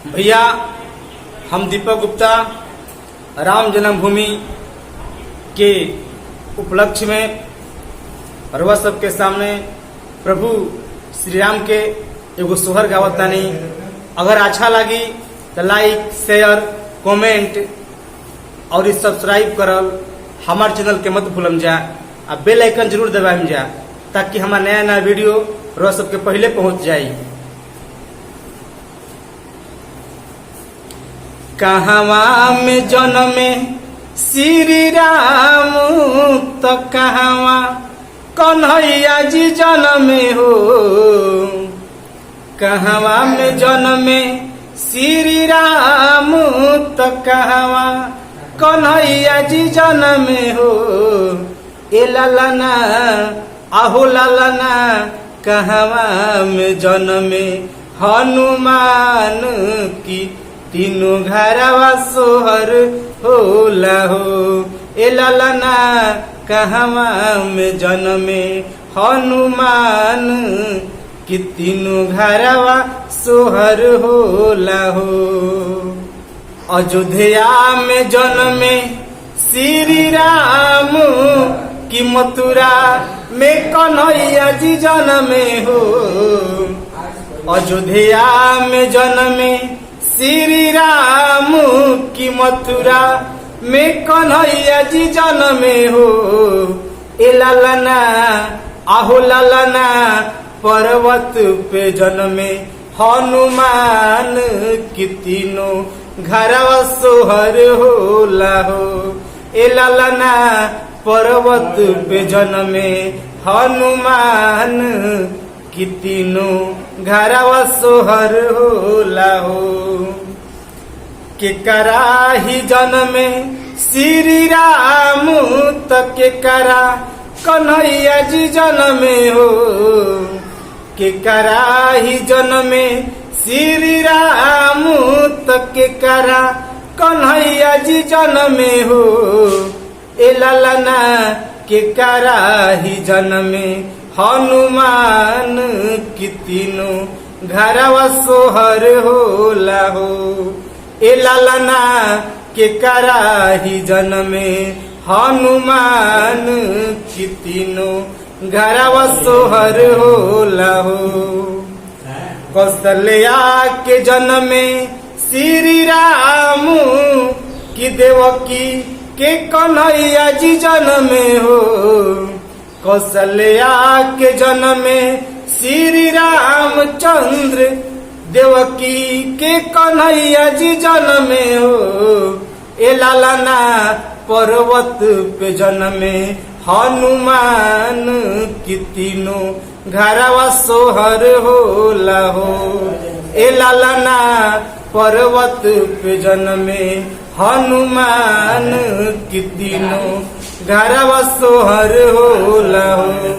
भैया, हम दीपक गुप्ता राम जन्मभूमि के उपलक्ष्य में रउआ सबके सामने प्रभु श्री राम के एगो सोहर गावत तानी। अगर अच्छा लगी तो लाइक, शेयर, कमेंट और सब्सक्राइब करल हमार चैनल के मत भूलम जा। आ बेल आइकन जरूर दबाएम जा ताकि हमारा नया नया वीडियो रउआ सबके पहले पहुंच जाई। कहवा में जन्मे श्री राम तो कहवा कन्हैया जी जन्मे हो। कहवा में जन्मे श्री राम तो कहवा कन्हैया जी जन्मे हो। ए लालना आहो लालना कहवा में जन्मे हनुमान की तीनों घरवा सोहर होला हो। ए लालना कहवा में जन्मे हनुमान की तीनों घरवा सोहर होला हो। अयोध्या में जन्मे श्री राम की मथुरा में कन्हैया जी जन्मे हो। अयोध्या में जन्मे श्री राम की मथुरा में कन्हैया जी जन्मे हो। ए लालना आहो लालना पर्वत पे जन्मे हनुमान की तीनों घरवा सोहर होला हो। ए लालना पर्वत पे जन्मे हनुमान की तीनों घरवा सोहर होला हो। के कराही जन्मे श्री राम तो के करा कन्हैया जी जन्मे हो। के कराही जन्मे श्री राम तो के करा कन्हैया जी जन्मे हो। ए लालना के कराही जन्मे हनुमान की तीनों घरवा सोहर होला हो। ए लालना के कराही जन्मे हनुमान की तीनों घरवा सोहर होला हो। कौशल्या के जन्मे श्री राम की देवकी के कन्हैया जी जन्मे हो। कौशल्या के जन्मे श्री रामचंद्र देवकी के कन्हैया जी जन्मे हो। ए लालना पर्वत पे जन्मे हनुमान की तीनों घरवा सोहर होला हो। ए लालना पर्वत पे जन्मे हनुमान की तीनों घरवा सोहर होला हो।